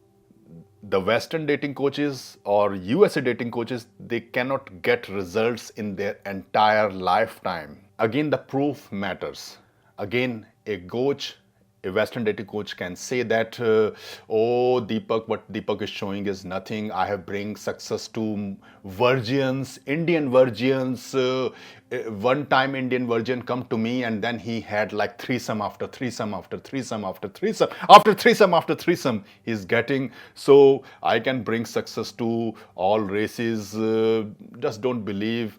the Western dating coaches or USA dating coaches, they cannot get results in their entire lifetime. Again, the proof matters. Again, a coach, a Western dating coach can say that, oh, Deepak, what Deepak is showing is nothing. I have bring success to virgins, Indian virgins. One time Indian virgin come to me and then he had like threesome after threesome after threesome after threesome after threesome after threesome he's getting. So I can bring success to all races. Just don't believe.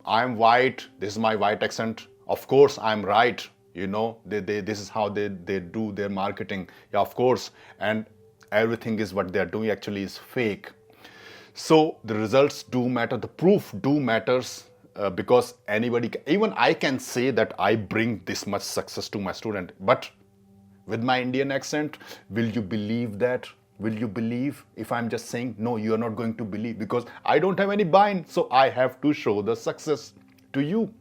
I'm white. This is my white accent. Of course, I'm right. You know, this is how they do their marketing. Yeah, of course. And everything is what they're doing actually is fake. So the results do matter. The proof do matters because anybody, even I can say that I bring this much success to my student. But with my Indian accent, will you believe that? Will you believe if I'm just saying, no, you are not going to believe because I don't have any bind. So I have to show the success to you.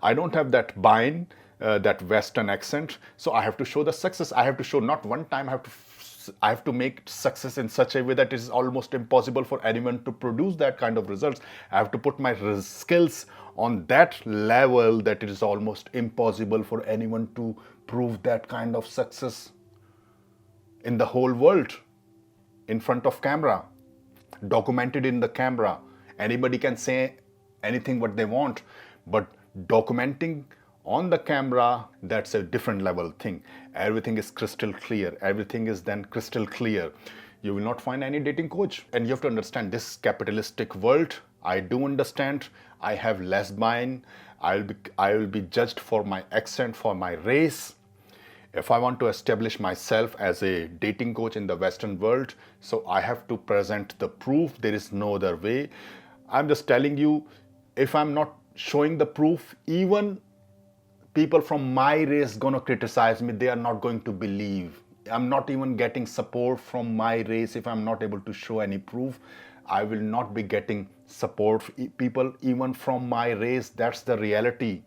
I don't have that bind, that Western accent, so I have to show the success. I have to show not one time, I have to make success in such a way that it is almost impossible for anyone to produce that kind of results. I have to put my skills on that level that it is almost impossible for anyone to prove that kind of success in the whole world, in front of camera, documented in the camera. Anybody can say anything what they want, but documenting on the camera, that's a different level thing. Everything is crystal clear. Everything is then crystal clear. You will not find any dating coach. And you have to understand this capitalistic world. I do understand. I have less bind. I will be judged for my accent, for my race. If I want to establish myself as a dating coach in the Western world, so I have to present the proof. There is no other way. I'm just telling you, if I'm not showing the proof, even people from my race gonna criticize me. They are not going to believe. I'm not even getting support from my race. If I'm not able to show any proof, I will not be getting support. People even from my race, that's the reality.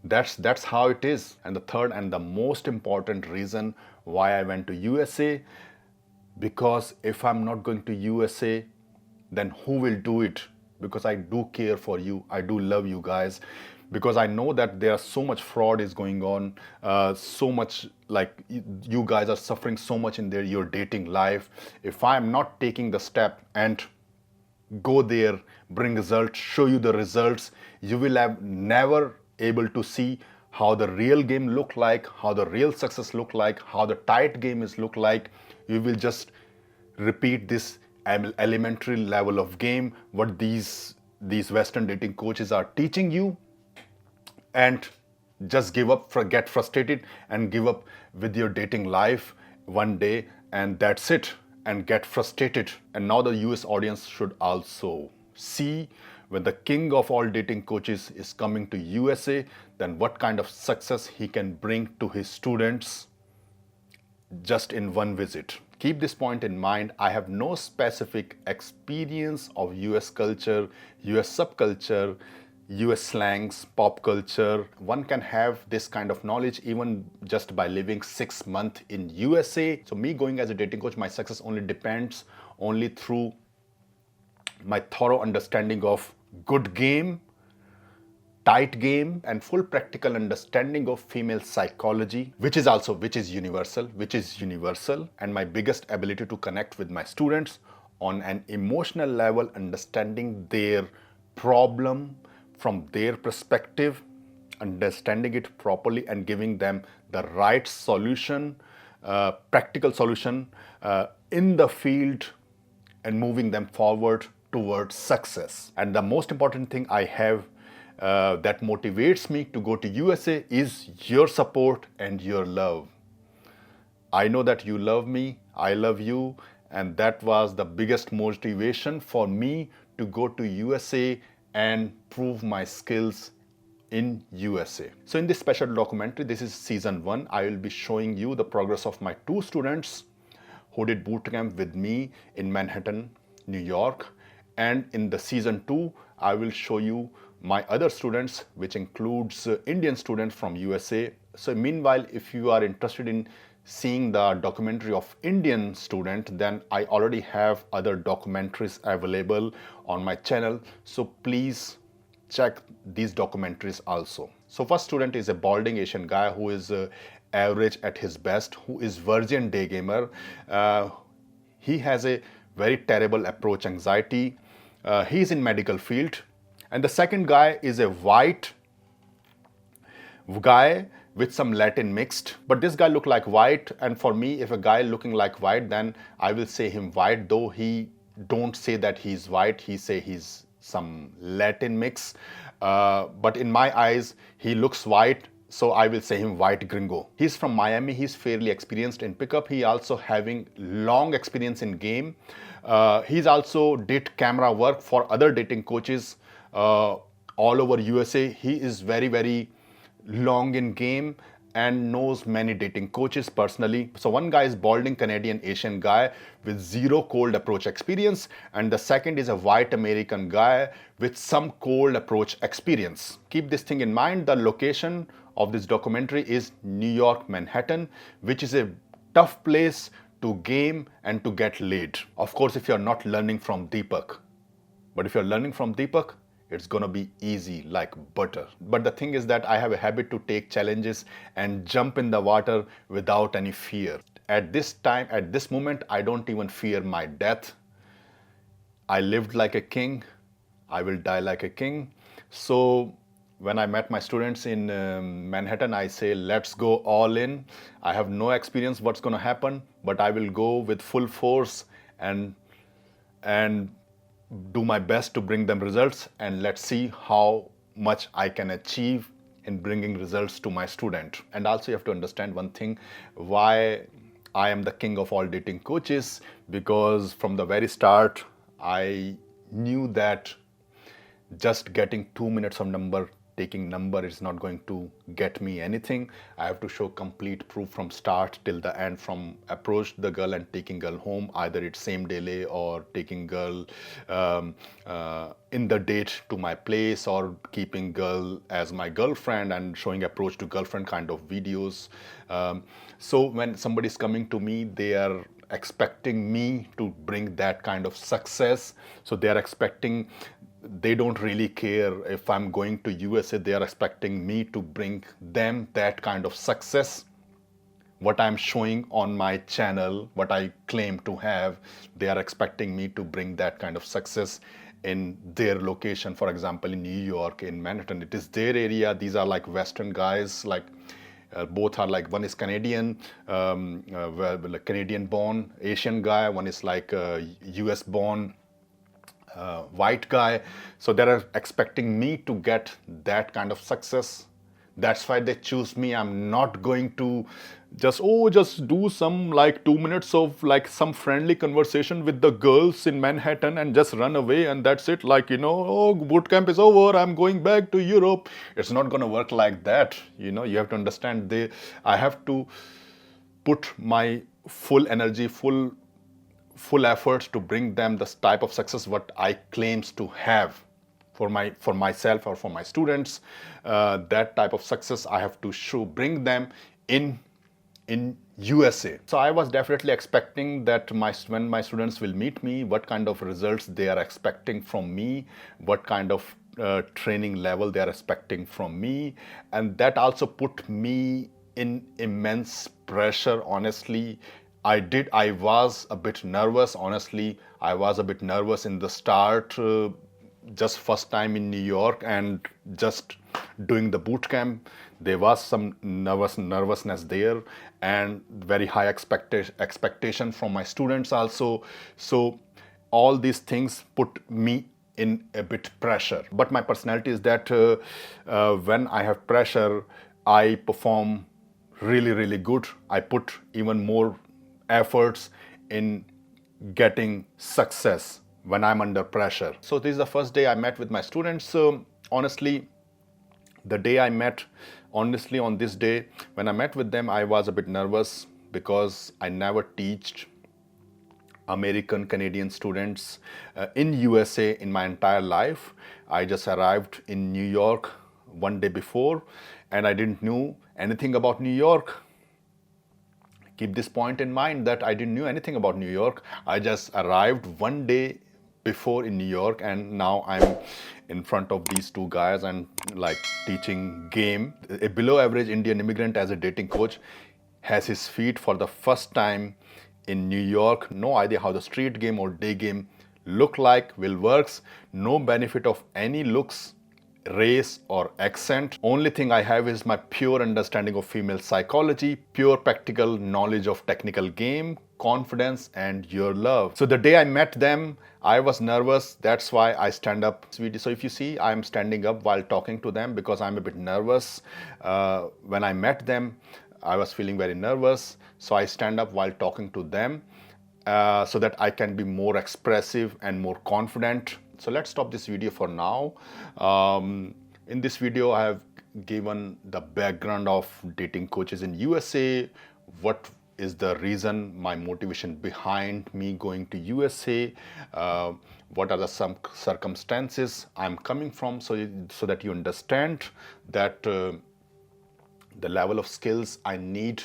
That's how it is. And the third and the most important reason why I went to USA, because if I'm not going to USA, then who will do it? Because I do care for you. I do love you guys. Because I know that there are so much fraud is going on. So much like you guys are suffering so much in your dating life. If I'm not taking the step and go there, bring results, show you the results, you will have never able to see how the real game look like, how the real success look like, how the tight game is look like. You will just repeat this elementary level of game what these Western dating coaches are teaching you, and just give up, get frustrated and give up with your dating life one day and that's it, and get frustrated. And now the US audience should also see, when the king of all dating coaches is coming to USA, then what kind of success he can bring to his students just in one visit. Keep this point in mind. I have no specific experience of US culture, US subculture, US slangs, pop culture. One can have this kind of knowledge even just by living 6 months in USA. So me going as a dating coach, my success only depends only through my thorough understanding of good game, tight game, and full practical understanding of female psychology, which is universal, and my biggest ability to connect with my students on an emotional level, understanding their problem from their perspective, understanding it properly and giving them the right solution, practical solution in the field, and moving them forward towards success. And the most important thing I have that motivates me to go to USA is your support and your love. I know that you love me, I love you, and that was the biggest motivation for me to go to USA and prove my skills in USA. So in this special documentary, this is season 1, I will be showing you the progress of my 2 students who did bootcamp with me in Manhattan, New York. And in the season 2, I will show you my other students, which includes Indian students from USA. So meanwhile, if you are interested in seeing the documentary of Indian student, then I already have other documentaries available on my channel. So please check these documentaries also. So first student is a balding Asian guy who is average at his best, who is virgin day gamer. He has a very terrible approach anxiety. He's in medical field. And the second guy is a white guy with some Latin mixed, but this guy look like white, and for me, if a guy looking like white, then I will say him white, though he don't say that he's white, he say he's some Latin mix, but in my eyes, he looks white, so I will say him white gringo. He's from Miami, he's fairly experienced in pickup, he also having long experience in game. He's also did camera work for other dating coaches all over USA. He is very long in game and knows many dating coaches personally. So one guy is balding Canadian Asian guy with 0 cold approach experience, and the second is a white American guy with some cold approach experience. Keep this thing in mind. The location of this documentary is New York, Manhattan, which is a tough place to game and to get laid. Of course, if you're not learning from Deepak, but if you're learning from Deepak, it's gonna be easy like butter. But the thing is that I have a habit to take challenges and jump in the water without any fear. At this time, at this moment, I don't even fear my death. I lived like a king. I will die like a king. So when I met my students in Manhattan, I say, let's go all in. I have no experience what's gonna happen, but I will go with full force and do my best to bring them results, and let's see how much I can achieve in bringing results to my student. And also you have to understand one thing, why I am the king of all dating coaches, because from the very start I knew that just getting 2 minutes of taking number is not going to get me anything. I have to show complete proof from start till the end, from approach the girl and taking girl home, either it's same day lay or taking girl in the date to my place, or keeping girl as my girlfriend and showing approach to girlfriend kind of videos. So when somebody is coming to me, they are expecting me to bring that kind of success. So they are expecting, they don't really care if I'm going to USA, they are expecting me to bring them that kind of success. What I'm showing on my channel, what I claim to have, they are expecting me to bring that kind of success in their location. For example, in New York, in Manhattan, it is their area. These are like Western guys, like both are like, one is Canadian, Canadian born Asian guy, one is like US born white guy. So they are expecting me to get that kind of success That's why they choose me. I'm not going to just do some like 2 minutes of like some friendly conversation with the girls in Manhattan and just run away and that's it. Like, you know, oh, boot camp is over, I'm going back to Europe. It's not going to work like that. You know, you have to understand I have to put my full energy, full efforts to bring them this type of success what I claims to have for myself or for my students. That type of success I have to bring them in USA. So I was definitely expecting that when my students will meet me, what kind of results they are expecting from me, what kind of training level they are expecting from me, and that also put me in immense pressure. Honestly, I was a bit nervous. Honestly, I was a bit nervous in the start, just first time in New York and just doing the boot camp. There was some nervousness there and very high expectation from my students also. So all these things put me in a bit pressure. But my personality is that when I have pressure, I perform really good. I put even more efforts in getting success when I'm under pressure. So this is the first day I met with my students. So honestly, the day I met, honestly on this day, when I met with them, I was a bit nervous because I never taught American Canadian students in USA in my entire life. I just arrived in New York one day before and I didn't know anything about New York. Keep this point in mind that I didn't know anything about New York. I just arrived one day before in New York and now I'm in front of these two guys and like teaching game. A below average Indian immigrant as a dating coach has his feet for the first time in New York. No idea how the street game or day game look like, will works. No benefit of any looks, race or accent. Only thing I have is my pure understanding of female psychology, pure practical knowledge of technical game, confidence and your love. So the day I met them, I was nervous. That's why I stand up. So if you see, I'm standing up while talking to them because I'm a bit nervous. When I met them, I was feeling very nervous. So I stand up while talking to them so that I can be more expressive and more confident. So let's stop this video for now. In this video, I have given the background of dating coaches in USA, what is the reason, my motivation behind me going to USA, what are the some circumstances I'm coming from, so that you understand that the level of skills I need,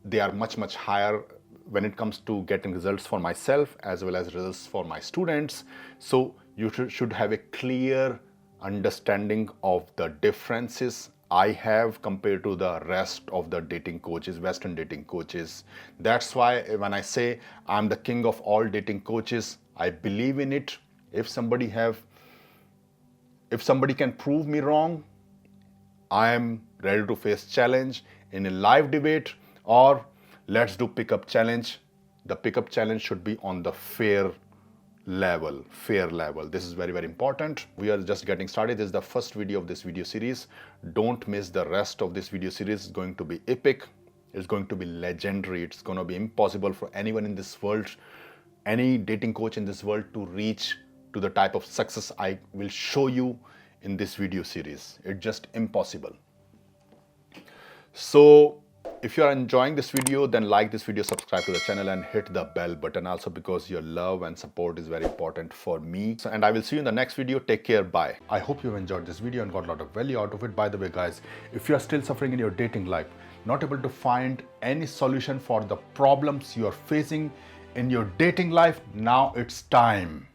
they are much higher when it comes to getting results for myself as well as results for my students. So you should have a clear understanding of the differences I have compared to the rest of the dating coaches, Western dating coaches. That's why when I say I'm the king of all dating coaches, I believe in it. If somebody can prove me wrong, I am ready to face challenge in a live debate, or let's do pickup challenge. The pickup challenge should be on the fair level. This is very important. We are just getting started. This is the first video of this video series. Don't miss the rest of this video series. It's going to be epic. It's going to be legendary. It's going to be impossible for anyone in this world, any dating coach in this world, to reach to the type of success I will show you in this video series. It's just impossible. So if you are enjoying this video, then like this video, subscribe to the channel and hit the bell button also, because your love and support is very important for me. And I will see you in the next video. Take care. Bye. I hope you enjoyed this video and got a lot of value out of it. By the way, guys, if you are still suffering in your dating life, not able to find any solution for the problems you are facing in your dating life, now it's time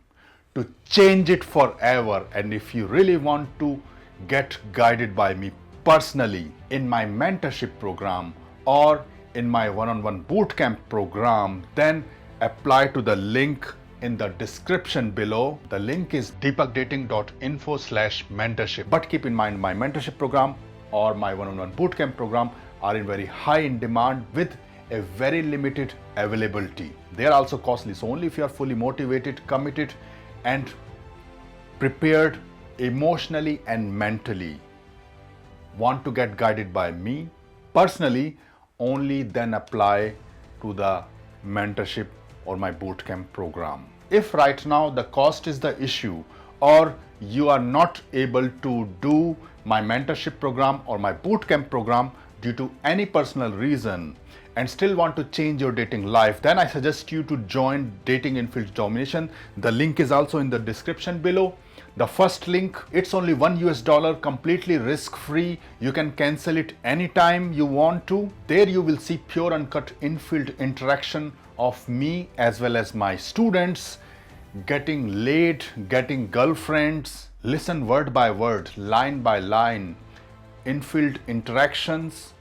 to change it forever. And if you really want to get guided by me personally in my mentorship program or in my one-on-one bootcamp program, then apply to the link in the description below. The link is deepakdating.info/mentorship. But keep in mind, my mentorship program or my one-on-one bootcamp program are in very high in demand with a very limited availability. They are also costly. So only if you are fully motivated, committed and prepared emotionally and mentally, want to get guided by me personally, only then apply to the mentorship or my bootcamp program. If right now the cost is the issue, or you are not able to do my mentorship program or my bootcamp program due to any personal reason and still want to change your dating life, then I suggest you to join Dating Infield Domination. The link is also in the description below. The first link, it's only $1, completely risk-free. You can cancel it anytime you want to. There you will see pure uncut infield interaction of me as well as my students, getting laid, getting girlfriends, listen word by word, line by line, infield interactions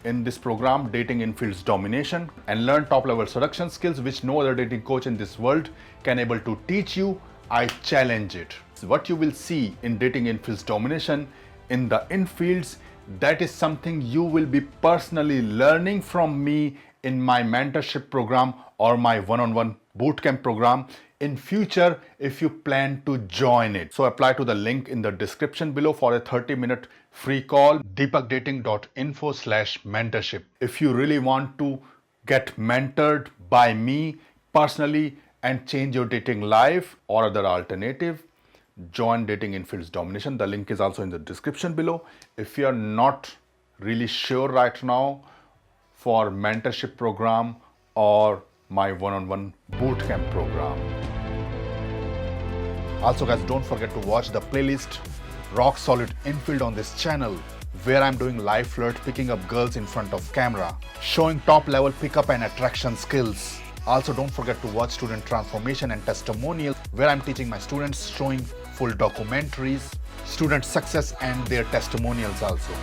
in this program, Dating Infield's Domination, and learn top-level seduction skills which no other dating coach in this world can able to teach you. I challenge it. So what you will see in Dating Infield's Domination in the infields, that is something you will be personally learning from me in my mentorship program or my one-on-one bootcamp program in future if you plan to join it. So apply to the link in the description below for a 30-minute free call, deepakdating.info/mentorship. If you really want to get mentored by me personally and change your dating life or other alternative, join Dating Infield's Domination. The link is also in the description below. If you are not really sure right now for mentorship program or my one-on-one bootcamp program. Also guys, don't forget to watch the playlist Rock Solid Infield on this channel, where I'm doing live flirt, picking up girls in front of camera, showing top level pickup and attraction skills. Also don't forget to watch Student Transformation and Testimonials, where I'm teaching my students, showing full documentaries, student success and their testimonials also.